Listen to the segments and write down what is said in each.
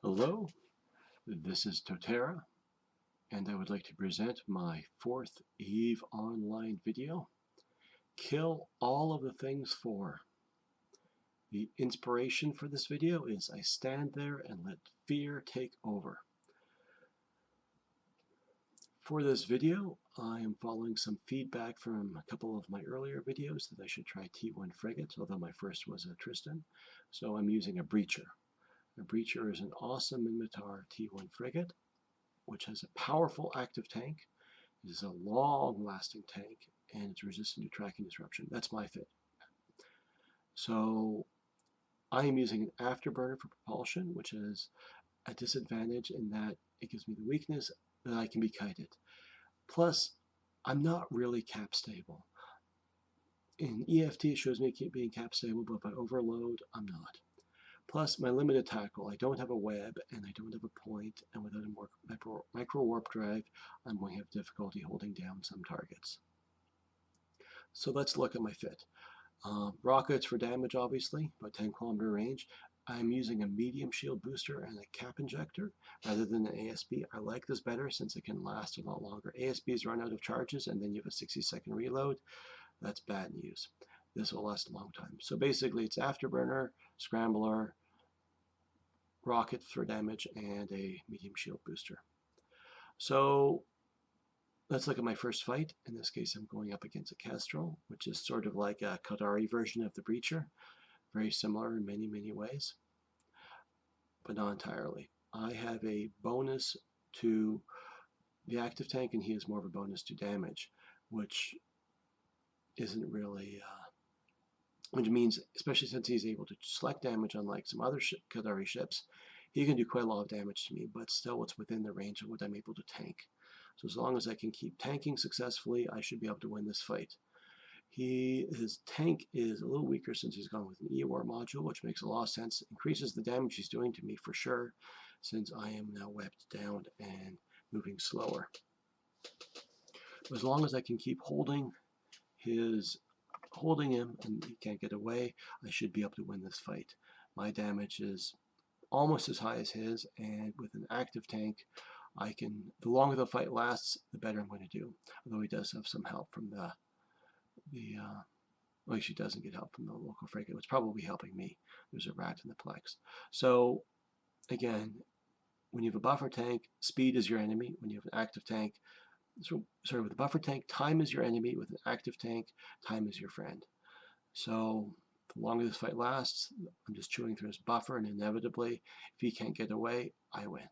Hello, this is Totera, and I would like to present my fourth EVE Online video, Kill All of the Things 4. The inspiration for this video is I stand there and let fear take over. For this video, I am following some feedback from a couple of my earlier videos that I should try T1 Frigate, although my first was a Tristan, so I'm using a Breacher. A Breacher is an awesome Minmatar T1 Frigate, which has a powerful active tank. It is a long-lasting tank, and it's resistant to tracking disruption. That's my fit. So I am using an afterburner for propulsion, which is a disadvantage in that it gives me the weakness that I can be kited. Plus, I'm not really cap stable. In EFT, it shows me being cap stable, but if I overload, I'm not. Plus, my limited tackle, I don't have a web, and I don't have a point, and without a micro warp drive, I'm going to have difficulty holding down some targets. So let's look at my fit. Rockets for damage, obviously, about 10-kilometer range. I'm using a medium shield booster and a cap injector rather than an ASB. I like this better since it can last a lot longer. ASBs run out of charges, and then you have a 60-second reload. That's bad news. This will last a long time. So basically, it's afterburner, scrambler, rocket for damage, and a medium shield booster. So let's look at my first fight. In this case, I'm going up against a Kestrel, which is sort of like a Qadari version of the Breacher. Very similar in many, many ways, but not entirely. I have a bonus to the active tank, and he has more of a bonus to damage, which isn't really, which means, especially since he's able to select damage unlike some other Qadari ships, he can do quite a lot of damage to me, but still it's within the range of what I'm able to tank. So as long as I can keep tanking successfully, I should be able to win this fight. His tank is a little weaker since he's gone with an EOR module, which makes a lot of sense. Increases the damage he's doing to me for sure, since I am now webbed down and moving slower. But as long as I can keep holding him and he can't get away, I should be able to win this fight. My damage is almost as high as his, and with an active tank, the longer the fight lasts, the better I'm going to do. Although he does have some help from well, she doesn't get help from the local frigate. It's probably helping me. There's a rat in the plex. So again, when you have a buffer tank, speed is your enemy. When you have an active tank, sorry, with a buffer tank, time is your enemy. With an active tank, time is your friend. So the longer this fight lasts, I'm just chewing through his buffer, and inevitably, if he can't get away, I win.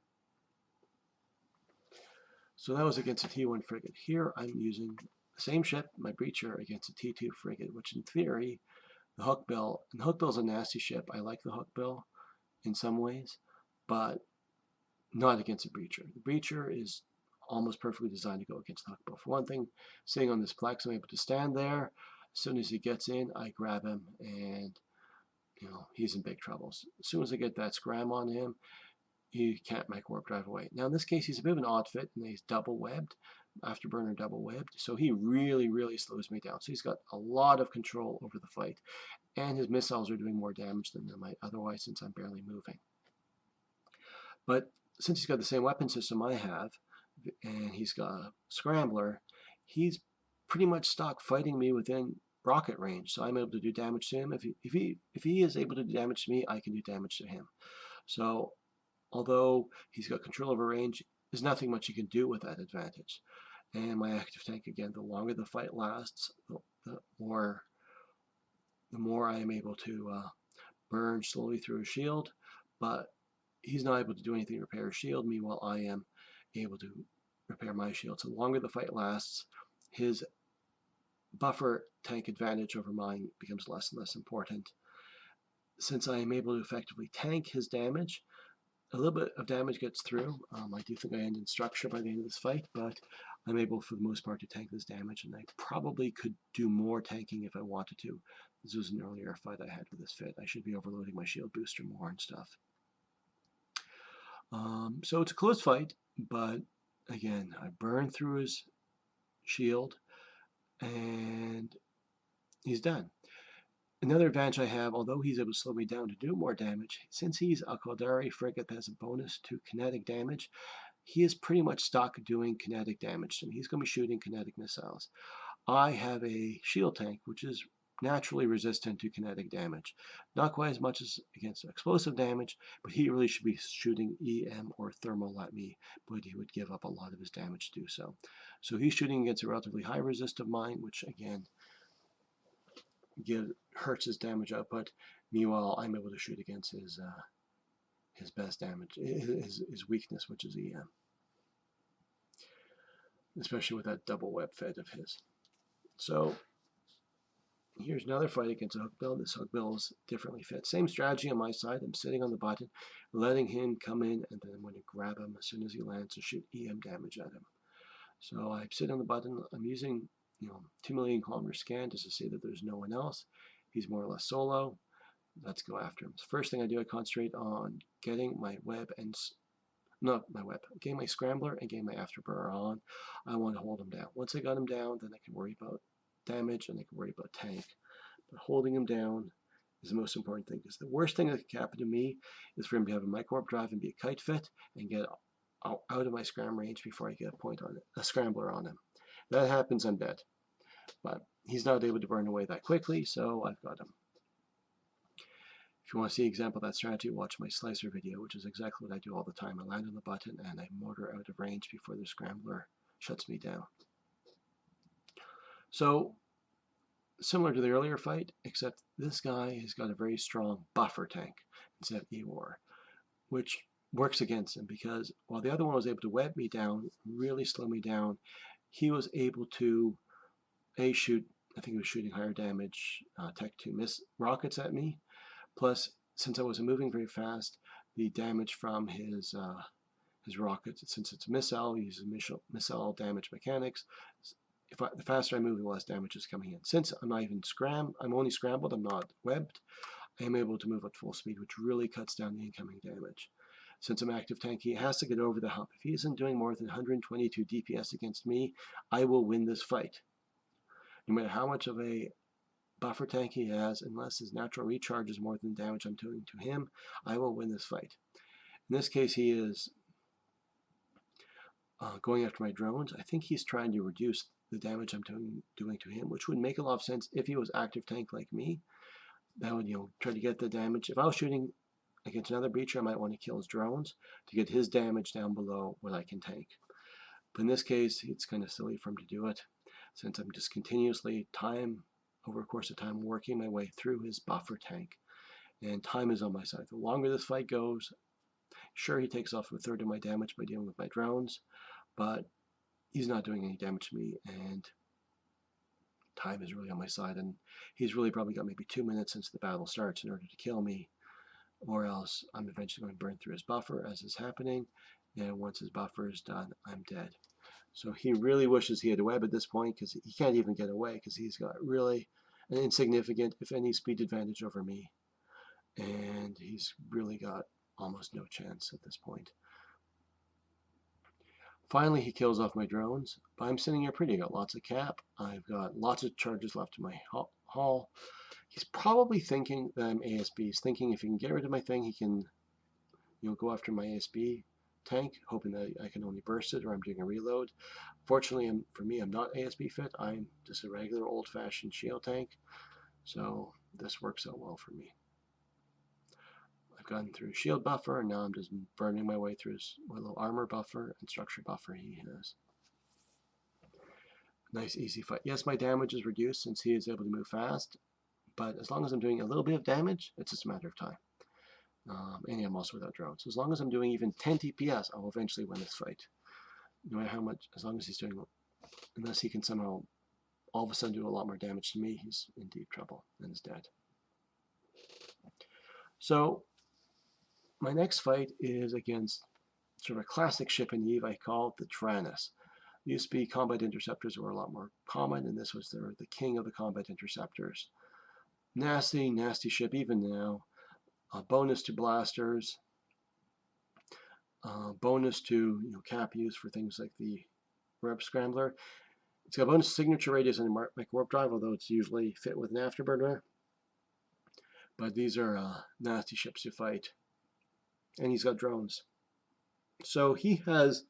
So that was against a T1 frigate. Here I'm using the same ship, my Breacher, against a T2 frigate, which in theory, the Hookbill, and the Hookbill's a nasty ship. I like the Hookbill in some ways, but not against a Breacher. The Breacher is almost perfectly designed to go against the Hookbill. For one thing, sitting on this plex, I'm able to stand there. As soon as he gets in, I grab him, and he's in big trouble. As soon as I get that scram on him, he can't make warp drive away. Now in this case, he's a bit of an odd fit, and he's double webbed, afterburner double webbed, so he really, really slows me down. So he's got a lot of control over the fight, and his missiles are doing more damage than they might otherwise since I'm barely moving. But since he's got the same weapon system I have, and he's got a scrambler, he's pretty much stuck fighting me within rocket range, so I'm able to do damage to him. If he is able to do damage to me, I can do damage to him. So although he's got control over range, there's nothing much he can do with that advantage. And my active tank, again, the longer the fight lasts, the more I am able to burn slowly through a shield, but he's not able to do anything to repair his shield. Meanwhile, I am able to repair my shield. So the longer the fight lasts, his buffer tank advantage over mine becomes less and less important. Since I am able to effectively tank his damage, a little bit of damage gets through. I do think I end in structure by the end of this fight, but I'm able for the most part to tank this damage, and I probably could do more tanking if I wanted to. This was an earlier fight I had with this fit. I should be overloading my shield booster more and stuff. So it's a close fight, but again, I burn through his shield, and he's done. Another advantage I have, although he's able to slow me down to do more damage, since he's a Caldari frigate that has a bonus to kinetic damage, he is pretty much stuck doing kinetic damage to me. He's going to be shooting kinetic missiles. I have a shield tank, which is naturally resistant to kinetic damage. Not quite as much as against explosive damage, but he really should be shooting EM or thermal at me, but he would give up a lot of his damage to do so. So he's shooting against a relatively high resist of mine, which again hurts his damage output. Meanwhile, I'm able to shoot against his best damage, his weakness, which is EM, especially with that double web fed of his. So here's another fight against a hookbill. This hookbill is differently fit. Same strategy on my side. I'm sitting on the button, letting him come in, and then I'm going to grab him as soon as he lands and shoot EM damage at him. So I sit on the button. I'm using 2 million kilometer scan just to see that there's no one else. He's more or less solo. Let's go after him. So first thing I do, I concentrate on getting my web and getting my scrambler and getting my afterburner on. I want to hold him down. Once I got him down, then I can worry about damage and I can worry about tank. But holding him down is the most important thing, because the worst thing that could happen to me is for him to have a micro drive and be a kite fit and get out of my scram range before I get a scrambler on him. If that happens, I'm dead. But he's not able to burn away that quickly, so I've got him. If you want to see an example of that strategy, watch my slicer video, which is exactly what I do all the time. I land on the button and I mortar out of range before the scrambler shuts me down. So, similar to the earlier fight, except this guy has got a very strong buffer tank instead of EWAR, which works against him, because while the other one was able to web me down, really slow me down, he was able to shoot, I think he was shooting higher damage Tech 2 rockets at me. Plus, since I wasn't moving very fast, the damage from his rockets, since it's a missile, he uses missile damage mechanics. The faster I move, the less damage is coming in. Since I'm not even I'm only scrambled, I'm not webbed, I am able to move at full speed, which really cuts down the incoming damage. Since I'm active tank, he has to get over the hump. If he isn't doing more than 122 DPS against me, I will win this fight. No matter how much of a buffer tank he has, unless his natural recharge is more than the damage I'm doing to him, I will win this fight. In this case, he is going after my drones. I think he's trying to reduce the damage I'm doing to him, which would make a lot of sense if he was active tank like me. That would, try to get the damage. If I was shooting against another breacher, I might want to kill his drones to get his damage down below what I can tank. But in this case, it's kind of silly for him to do it, since I'm just continuously over a course of time working my way through his buffer tank, and time is on my side. The longer this fight goes, sure, he takes off a third of my damage by dealing with my drones, but he's not doing any damage to me, and time is really on my side, and he's really probably got maybe 2 minutes since the battle starts in order to kill me, or else I'm eventually going to burn through his buffer as is happening, and once his buffer is done, I'm dead. So he really wishes he had a web at this point, because he can't even get away, because he's got really an insignificant, if any, speed advantage over me, and he's really got almost no chance at this point. Finally, he kills off my drones, but I'm sitting here pretty. I got lots of cap. I've got lots of charges left in my hull. He's probably thinking that I'm ASB. He's thinking if he can get rid of my thing, he can, go after my ASB tank, hoping that I can only burst it or I'm doing a reload. Fortunately, for me, I'm not ASB fit. I'm just a regular old-fashioned shield tank, so this works out well for me. I've gotten through shield buffer, and now I'm just burning my way through his little armor buffer and structure buffer he has. Nice, easy fight. Yes, my damage is reduced since he is able to move fast, but as long as I'm doing a little bit of damage, it's just a matter of time. And I'm also without drones. So as long as I'm doing even 10 DPS, I'll eventually win this fight. No matter how much, as long as he's doing, unless he can somehow all of a sudden do a lot more damage to me, he's in deep trouble and is dead. So my next fight is against sort of a classic ship in EVE. I call it the Tyrannus. It used to be combat interceptors were a lot more common, and this was the king of the combat interceptors. Nasty, nasty ship even now. Bonus to blasters. Bonus to cap use for things like the Rep Scrambler. It's got bonus signature radius and a micro warp drive, although it's usually fit with an afterburner. But these are nasty ships to fight. And he's got drones. So he has,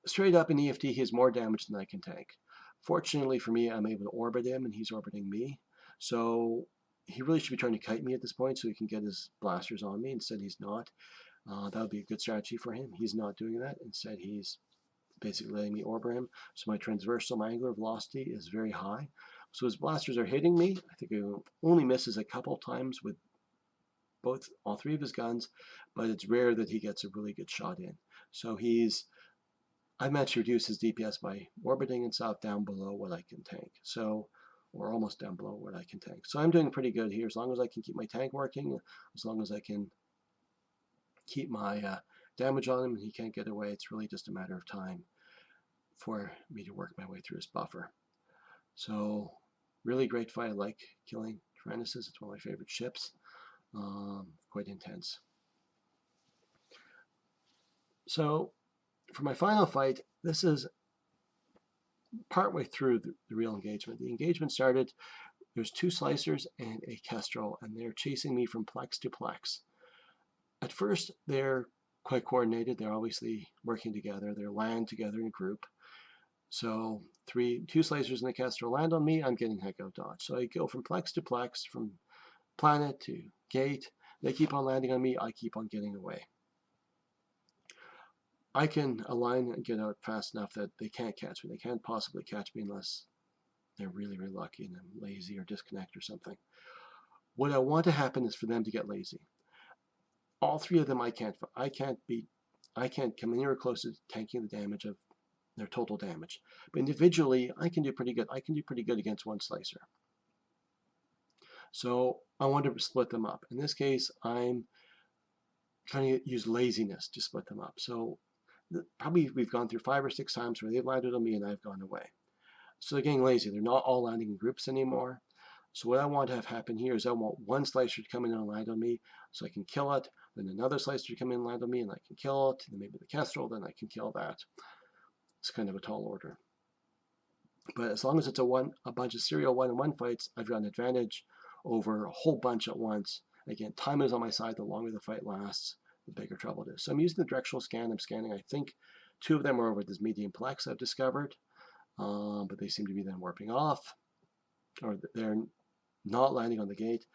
straight up in EFT, he has more damage than I can tank. Fortunately for me, I'm able to orbit him, and he's orbiting me. So he really should be trying to kite me at this point so he can get his blasters on me. Instead, he's not. That would be a good strategy for him. He's not doing that. Instead, he's basically letting me orbit him. So my transversal angular velocity is very high. So his blasters are hitting me. I think he only misses a couple times with all three of his guns, but it's rare that he gets a really good shot in. So I've managed to reduce his DPS by orbiting and stuff down below what I can tank. So, or almost down below what I can tank. So I'm doing pretty good here, as long as I can keep my tank working, as long as I can keep my damage on him and he can't get away. It's really just a matter of time for me to work my way through his buffer. So really great fight. I like killing Tyrannuses. It's one of my favorite ships. Quite intense. So for my final fight, this is partway through the real engagement. The engagement started, there's 2 slicers and a kestrel, and they're chasing me from plex to plex. At first, they're quite coordinated. They're obviously working together. They're land together in a group. So 2 slicers and a kestrel land on me, I'm getting heck out dodge. So I go from plex to plex, from planet to gate. They keep on landing on me. I keep on getting away. I can align and get out fast enough that they can't catch me. They can't possibly catch me unless they're really, really lucky and I'm lazy or disconnect or something. What I want to happen is for them to get lazy. All 3 of them I can't come anywhere close to tanking the damage of their total damage. But individually, I can do pretty good. I can do pretty good against 1 slicer. So I want to split them up. In this case, I'm trying to use laziness to split them up. So probably we've gone through 5 or 6 times where they've landed on me and I've gone away. So they're getting lazy. They're not all landing in groups anymore. So what I want to have happen here is I want 1 slicer to come in and land on me so I can kill it. Then another slicer to come in and land on me and I can kill it. Then maybe the kestrel, then I can kill that. It's kind of a tall order. But as long as it's a bunch of serial 1-on-1 fights, I've got an advantage over a whole bunch at once. Again, time is on my side. The longer the fight lasts, the bigger trouble it is. So I'm using the directional scan. I'm scanning, I think 2 of them are over this medium plex I've discovered, but they seem to be then warping off, or they're not landing on the gate.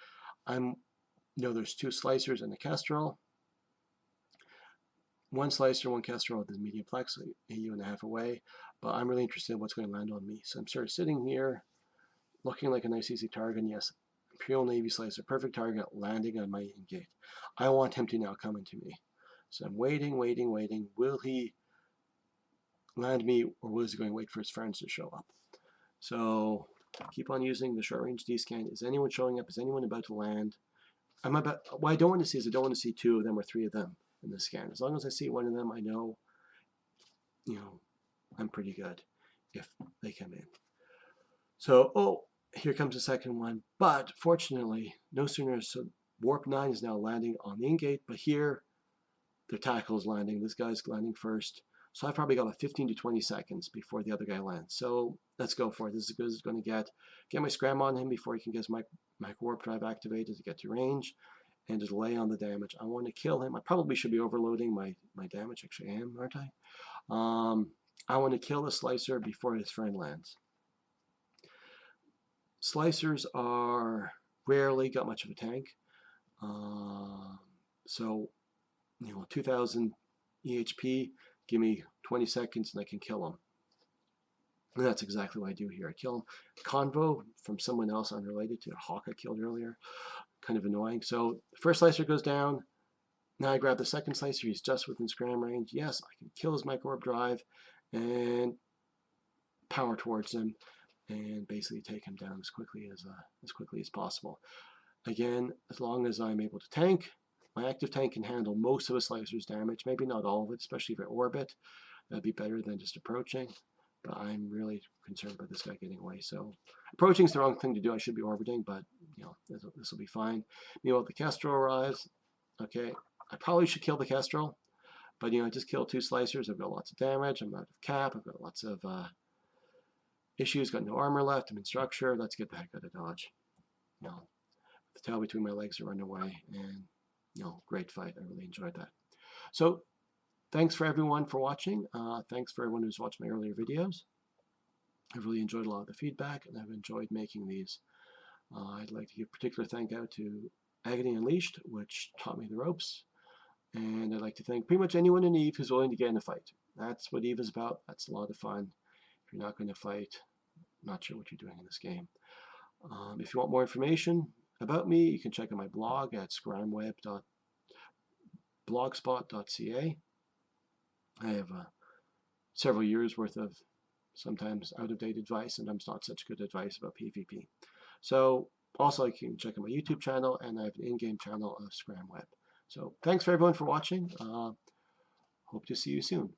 There's 2 slicers and a kestrel. 1 slicer, 1 kestrel with this medium plex, a U.5 away, but I'm really interested in what's going to land on me. So I'm sort of sitting here, looking like a nice easy target, and yes, Imperial Navy slicer, perfect target, landing on my gate. I want him to now come into me. So I'm waiting. Will he land me, or was he going to wait for his friends to show up? So keep on using the short range D-scan. Is anyone showing up? Is anyone about to land? What I don't want to see is I don't want to see 2 of them or 3 of them in the scan. As long as I see 1 of them, I know, I'm pretty good if they come in. So, here comes the second one. But fortunately, no sooner, so Warp 9 is now landing on the in-gate, but here, their tackle is landing. This guy's landing first. So I've probably got about 15 to 20 seconds before the other guy lands. So let's go for it. This is as good as it's going to get. Get my scram on him before he can get his micro warp drive activated to get to range, and just lay on the damage. I want to kill him. I probably should be overloading my damage. Actually, I am, aren't I? I want to kill the slicer before his friend lands. Slicers are rarely got much of a tank. So, 2,000 EHP, give me 20 seconds and I can kill him. And that's exactly what I do here. I kill him. Convo from someone else unrelated to a hawk I killed earlier. Kind of annoying. So the first slicer goes down. Now I grab the second slicer. He's just within scram range. Yes, I can kill his micro warp drive and power towards him and basically take him down as quickly as possible. Again, as long as I'm able to tank, my active tank can handle most of a slicer's damage. Maybe not all of it, especially if I orbit. That'd be better than just approaching. But I'm really concerned about this guy getting away. So approaching is the wrong thing to do. I should be orbiting, but this will be fine. Meanwhile, the kestrel arrives. Okay, I probably should kill the kestrel, but I just killed 2 slicers. I've got lots of damage. I'm out of cap. I've got lots of issues. Got no armor left. I'm in structure. Let's get the heck out of dodge. you know, the tail between my legs to run away, and you know, great fight. I really enjoyed that. So thanks for everyone for watching. Thanks for everyone who's watched my earlier videos. I've really enjoyed a lot of the feedback, and I've enjoyed making these. I'd like to give particular thank out to Agony Unleashed, which taught me the ropes. And I'd like to thank pretty much anyone in EVE who's willing to get in a fight. That's what EVE is about. That's a lot of fun. If you're not going to fight, I'm not sure what you're doing in this game. If you want more information about me, you can check out my blog at scrimweb.blogspot.ca. I have several years worth of sometimes out-of-date advice, sometimes not such good advice about PvP. So also you can check out my YouTube channel, and I have an in-game channel of ScrimWeb. So thanks for everyone for watching. Hope to see you soon.